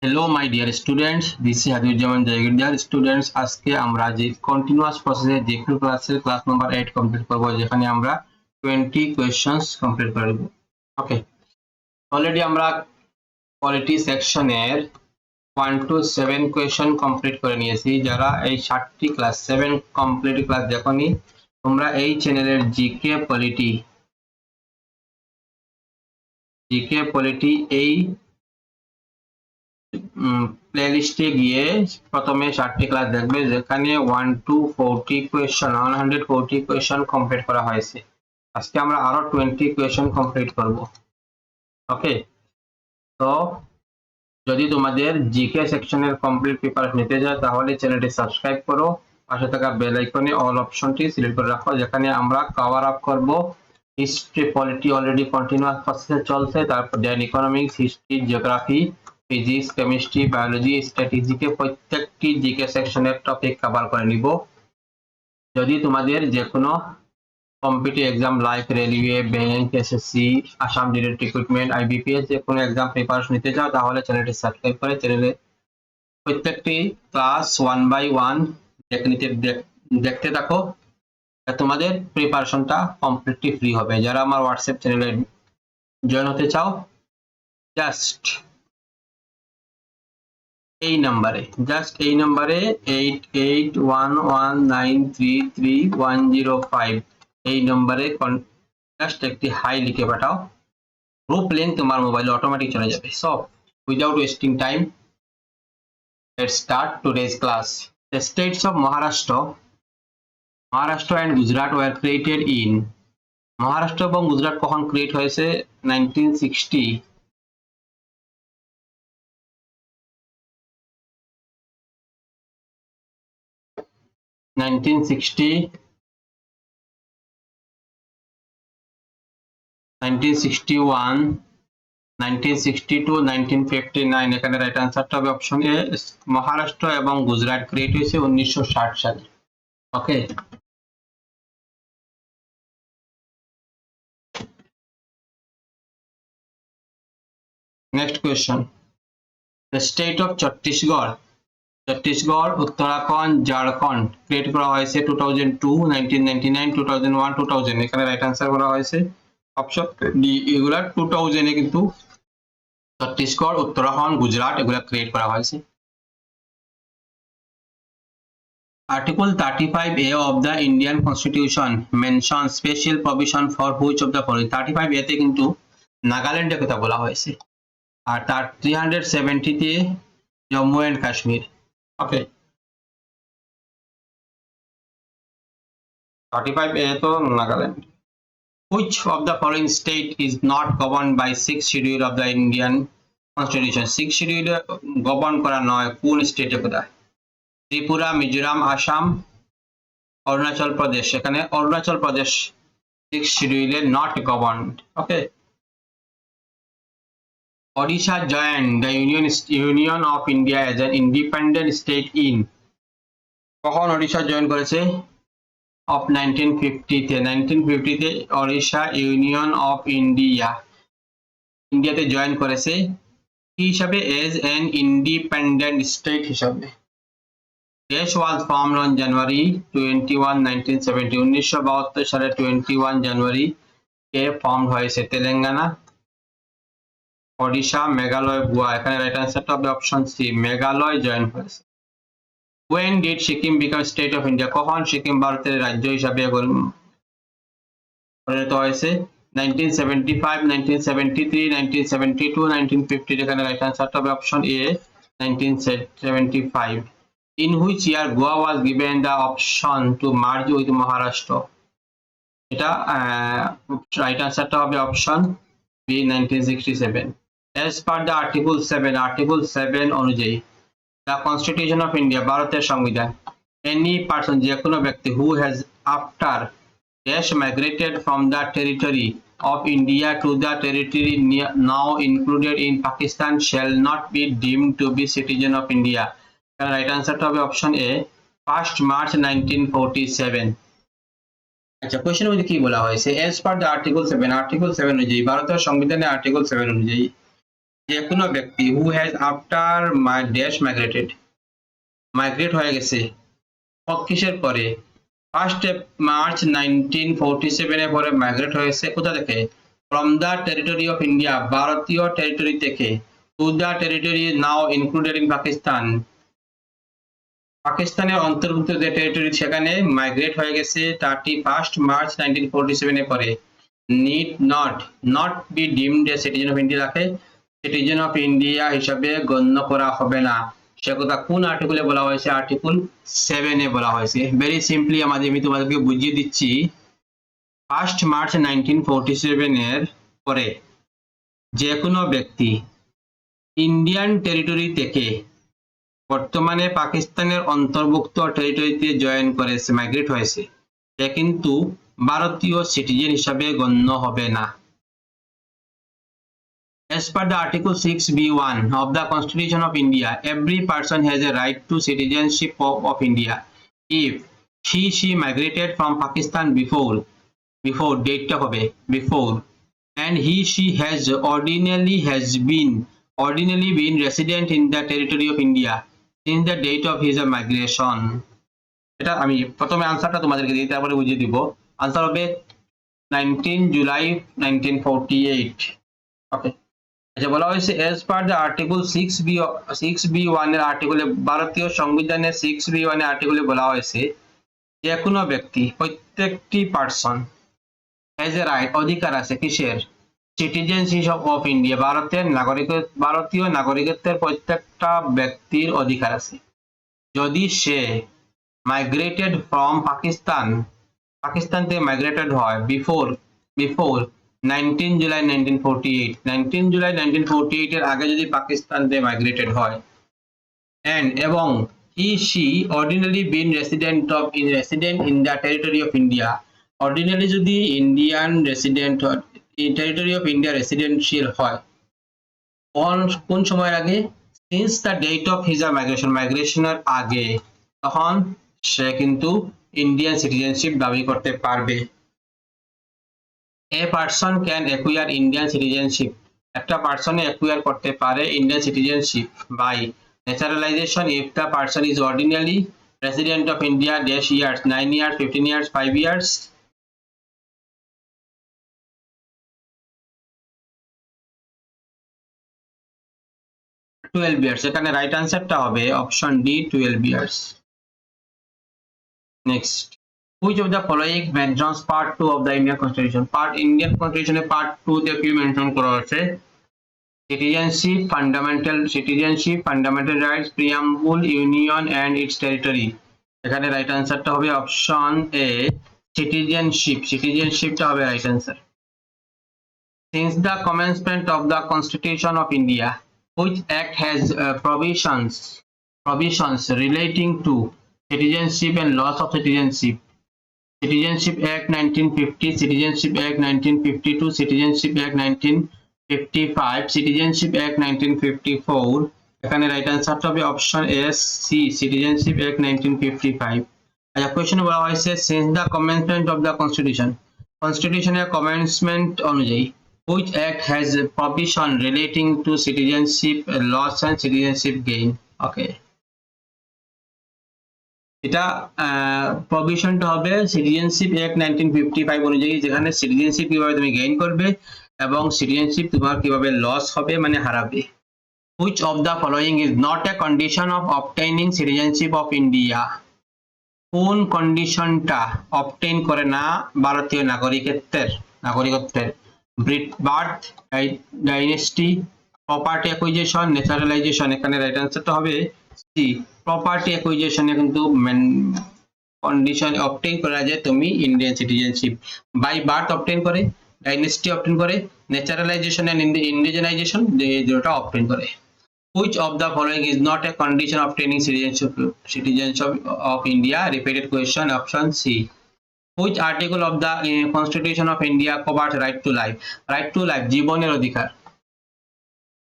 Hello my dear students, this is Hadujjaman Jayagir. Students, আজকে আমরা যে কন্টিনিউয়াস প্রসেসে জিকে ক্লাসের ক্লাস নাম্বার 8 কমপ্লিট করব, যেখানে আমরা 20 কোশ্চেনস কমপ্লিট করব। ওকে, অলরেডি আমরা পলিটি সেকশনের 1 to 7 কোশ্চেন কমপ্লিট করে নিয়েছি। যারা এই 60টি ক্লাস 7 কমপ্লিট ক্লাস দেখোনি, তোমরা এই চ্যানেলের জিকে পলিটি এই প্লেলিস্টে গিয়ে প্রথমে 60টি ক্লাস দেখবে, যেখানে 1 to 40 কোয়েশ্চন 140 কোয়েশ্চন কমপ্লিট করা হয়েছে। আজকে আমরা আরো 20 কোয়েশ্চন কমপ্লিট করব। ওকে, তো যদি তোমাদের জিকে সেকশনের কমপ্লিট প্রিপারেশন নিতে চাও, তাহলে চ্যানেলটি সাবস্ক্রাইব করো, পাশে থাকা বেল আইকনে অল অপশনটি সিলেক্ট করে রাখো, যেখানে আমরা কভার আপ করব হিস্ট্রি, পলিটি অলরেডি কন্টিনিউয়াস প্রসেসে চলছে, তারপর then economics, history, geography, physics, chemistry, biology, স্ট্যাটিস্টিকে প্রত্যেকটি জিকে সেকশনের টপিক কভার করে নিব। যদি তোমাদের যে কোনো competitive exam like railway, bank, SSC, Assam direct recruitment, IBPS যে কোনো এক্সাম প্রিপারেশন নিতে চাও, তাহলে চ্যানেলটি সাবস্ক্রাইব করে চ্যানেলে প্রত্যেকটি ক্লাস 1 by 1 দেখতে থাকো, তোমাদের প্রিপারেশনটা কমপ্লিটলি ফ্রি হবে। যারা আমার হোয়াটসঅ্যাপ চ্যানেলে জয়েন হতে চাও, জাস্ট এই নাম্বারে 8811933105 এই নম্বরে জাস্ট একটি হাই লিখে পাঠাও। গ্রুপ লিংক তোমার মোবাইলে অটোমেটিক চলে যাবে। So without wasting time, let's start today's class. The states of Maharashtra and Gujarat were created in Maharashtra এবং গুজরাট কখন ক্রিয়েট হয়েছে? 1960 1961 1962 1959। এখানে রাইট আনসারটা হবে অপশন এ। মহারাষ্ট্র এবং গুজরাট ক্রিয়েট হয়েছে 1960 সালে। Okay, next question. The state of Chhattisgarh, Uttarakhand, Jharkhand create করা হয়েছে 2002 1999 2001 2000। এখানে রাইট আনসার করা হয়েছে অপশন ডি। এগুলা 2000 এ কিন্তু ছত্তিশগড়, উত্তরাখণ্ড, গুজরাট এগুলা ক্রিয়েট করা হয়েছে। Article 35A of the Indian Constitution mentions special provision for which of the following? 35A তে কিন্তু নাগাল্যান্ডের কথা বলা হয়েছে, আর তার 370 তে Jammu and Kashmir. Okay, 35A তো Nagaland. Which of the following state is not governed by 6th schedule of the Indian Constitution? 6th schedule govern করা নয়, কোন স্টেটে কোথায়? ত্রিপুরা, মিজোরাম, আসাম, অরুণাচল প্রদেশ। এখানে Arunachal Pradesh 6th schedule not governed. Okay, Odisha joined the Union of India as an independent state in কখন Odisha join করেছে? of 1950 তে। 1950 তে ওড়িশা ইউনিয়ন অফ ইন্ডিয়াতে জয়েন করেছে কি হিসাবে? এজ এন ইন্ডিপেন্ডেন্ট স্টেট হিসাবে। দেশ was formed on January 21 1970। 1972 সালে 21 জানুয়ারি কে ফর্ম হয়েছে তেলেঙ্গানা, ওড়িশা, মেঘালয়, গোয়া। এখানে রাইট আনসারটা হবে অপশন সি, মেঘালয় জয়েন হয়েছে। When did Sikkim become state of India? কখন সিকিম ভারতের রাজ্য হিসাবে পরিণত হয়েছে? 1975 1973 1972 1950। এখানে রাইট আনসারটা হবে option A, 1975। In which year Goa was given the option to merge with Maharashtra? এটা রাইট আনসারটা হবে option B, 1967। As per the Article 7 অনুযায়ী the Constitution of India, ভারতের সংবিধান, any person যে কোনো ব্যক্তি who has after dash migrated from the territory of India to the territory now included in Pakistan shall not be deemed to be citizen of India. Right আনসারটা হবে option এ, 1st March 1947। আচ্ছা, কোশ্চেনের মধ্যে কি বলা হয়েছে? as per the Article 7 অনুযায়ী, ভারতের সংবিধানে আর্টিকেল 7 অনুযায়ী যে কোনো ব্যক্তি who has after my dash migrate হয়ে গেছে কিসের পরে 1 মার্চ 1947 পরে মাইগ্রেট হয়েছে কোথা থেকে from the territory of India ভারতীয় টেরিটরি থেকে to the territory now included in পাকিস্তানের অন্তর্ভুক্ত যে টেরিটরি সেখানে মাইগ্রেট হয়ে গেছে 31 মার্চ 1947 পরে need not be deemed a citizen of India রাখে সিটিজেন অফ ইন্ডিয়া হিসাবে গণ্য করা হবে না সে কথা কোন আর্টিকেলে বলা হয়েছে আর্টিকেল 7 এ বলা হয়েছে ভেরি সিম্পলি আমি তোমাদেরকে বুঝিয়ে দিচ্ছি 1 মার্চ 1947 এর পরে যে কোনো ব্যক্তি ইন্ডিয়ান টেরিটরি থেকে বর্তমানে পাকিস্তানের অন্তর্ভুক্ত টেরিটরিতে জয়েন করেছে মাইগ্রেট হয়েছে সে কিন্তু ভারতীয় সিটিজেন হিসাবে গণ্য হবে না As per the Article 6B1 of the Constitution of India, every person has a right to citizenship of India if she migrated from Pakistan before date হবে before and she has ordinarily been resident in the territory of India since the date of his migration. এটা আমি প্রথমে আনসারটা তোমাদেরকে দিই তারপরে বুঝিয়ে দিব আনসার হবে 19 জুলাই 1948 ওকে আচ্ছা বলা হয়েছে as per the article 6B1 এর আর্টিকেলে ভারতীয় সংবিধানের 6B1 এর আর্টিকেলে বলা হয়েছে যে কোনো ব্যক্তি প্রত্যেকটি পারসন হ্যাজ এ রাইট অধিকার আছে কিসের সিটিজেনশিপ অফ ইন্ডিয়া ভারতীয় নাগরিকত্বের প্রত্যেকটা ব্যক্তির অধিকার আছে যদি সে মাইগ্রেটেড ফ্রম পাকিস্তান থেকে মাইগ্রেটেড হয় বিফোর 19 জুলাই 1948 জুলাই 1948 এর আগে যদি পাকিস্তান থেকে মাইগ্রেটেড হয় এবং she ordinarily been resident in the territory of India ordinarily যদি Indian resident territory of India residential হয় কোন সময়ের আগে since the date of his মাইগ্রেশনের আগে তখন সে কিন্তু ইন্ডিয়ান সিটিজেনশিপ দাবি করতে পারবে a person can acquire Indian citizenship একটা পারসন অ্যাকুয়ার করতে পারে Indian citizenship by naturalization if the person is ordinarily resident of India dash years 9 years 15 years 5 years twelve years এখানে রাইট আনসারটা হবে option D 12 years next which of the following mentions part 2 of the Indian Constitution Indian Constitution A part 2 তে কি mention করা আছে citizenship fundamental rights preamble union and its territory এখানে right আনসারটা হবে অপশন এ citizenshipটা হবে right answer since the commencement of the Constitution of India which act has provisions relating to citizenship and loss of citizenship Citizenship Act 1950 Citizenship Act 1952 Citizenship Act 1955 Citizenship Act 1954 এখানে right আনসারটা হবে option S C Citizenship Act 1955 আচ্ছা কোশ্চেনে বলা হয়েছে since the commencement of the Constitution এর commencement অনুযায়ী which act has a provision relating to citizenship loss and citizenship gain okay এটা প্রভিশনটা হবে সিটিজেনশিপ অ্যাক্ট 1955 অনুযায়ী যেখানে সিটিজেনশিপ কিভাবে তুমি গেইন করবে এবং সিটিজেনশিপ তোমার কিভাবে লস হবে মানে হারাবে which of the following is not a condition of obtaining citizenship of India কোন কন্ডিশনটা অবটেইন করে না ভারতীয় নাগরিকত্বের birth dynasty property acquisition naturalization এখানে রাইট আনসারটা হবে সি প্রপার্টি অ্যাকুইজিশনে কিন্তু কন্ডিশন অবটেইন করা যায় তুমি Indian citizenship by birth obtain করে ডাইনেস্টি অবটেইন করে ন্যাচারালাইজেশন এন্ড ইন্ডিজেনাইজেশন যেটা অবটেইন করে which of the following is not a condition of obtaining citizenship of India repeated question option C which article of the Constitution of India covers right to life জীবনের অধিকার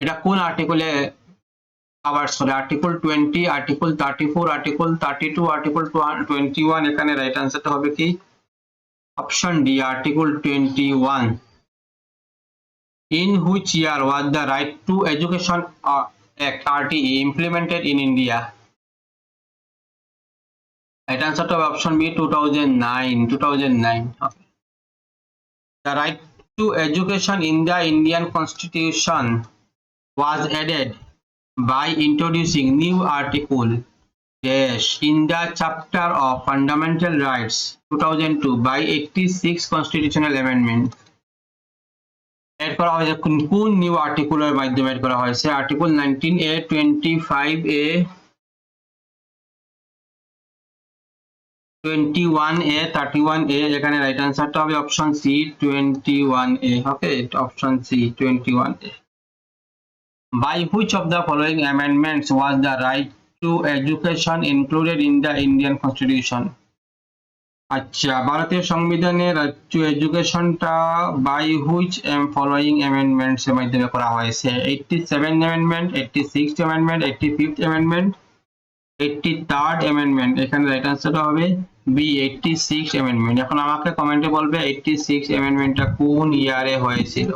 এটা কোন আর্টিকেলে covers করে article 20 article 34 article 32 article 21 এখানে right আনসারটা হবে কি option D article 21 In which year was the Right to Education Act RTE implemented in India? Right answer to option B 2009. 2009. Okay. The right to education in the Indian Constitution was added by introducing new article in the chapter of fundamental rights 2002 by 86 constitutional amendment. Add করা হয়েছে কোন new আর্টিকেলের মাধ্যমে add করা হয়েছে article 19A 25A 21A 31A এখানে right আনসারটা হবে option C 21A okay option C 21A by which of the following amendments was the right to education included in the Indian Constitution আচ্ছা ভারতীয় সংবিধানে right to এডুকেশনটা by which following amendments এর মাধ্যমে করা হয়েছে 87 amendment 86 amendment 85th amendment 83rd amendment এখানে right আনসারটা হবে বি 86 অ্যামেন্ডমেন্ট এখন আমাকে কমেন্টে বলবে 86 অ্যামেন্ডমেন্টটা কোন ইয়ারে হয়েছিল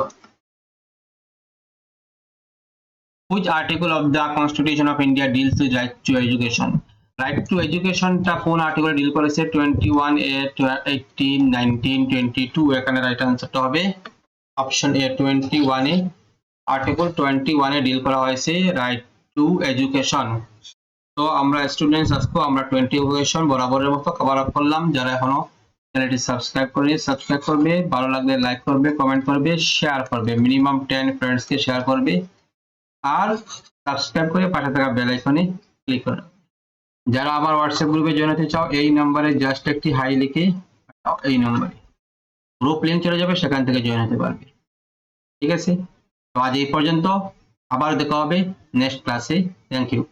Which article of the Constitution of India deals with right to education? Right to education টা কোন আর্টিকেল ডিল করেছে 21A 18 19 22 এখানে রাইট আনসারটা হবে option A 21A article 21 A deal করা হয়েছে রাইট টু এডুকেশন তো আমরা স্টুডেন্টস আজকে আমরা 20 কোয়েশ্চন বরাবরের মতো কভার আপ করলাম যারা এখনো চ্যানেলটি সাবস্ক্রাইব করবে ভালো লাগলে লাইক করবে কমেন্ট করবে শেয়ার করবে মিনিমাম 10 ফ্রেন্ডস কে শেয়ার করবে আর সাবস্ক্রাইব করে পাশে থাকা বেল আইকনে ক্লিক করো যারা আমার হোয়াটসঅ্যাপ গ্রুপে জয়েন হতে চাও এই নম্বরে জাস্ট একটি হাই লিখে এই নম্বরে গ্রুপ লিংক চলে যাবে সেখান থেকে জয়েন হতে পারবে ঠিক আছে তো আজ এই পর্যন্ত আবার দেখা হবে নেক্সট ক্লাসে থ্যাংক ইউ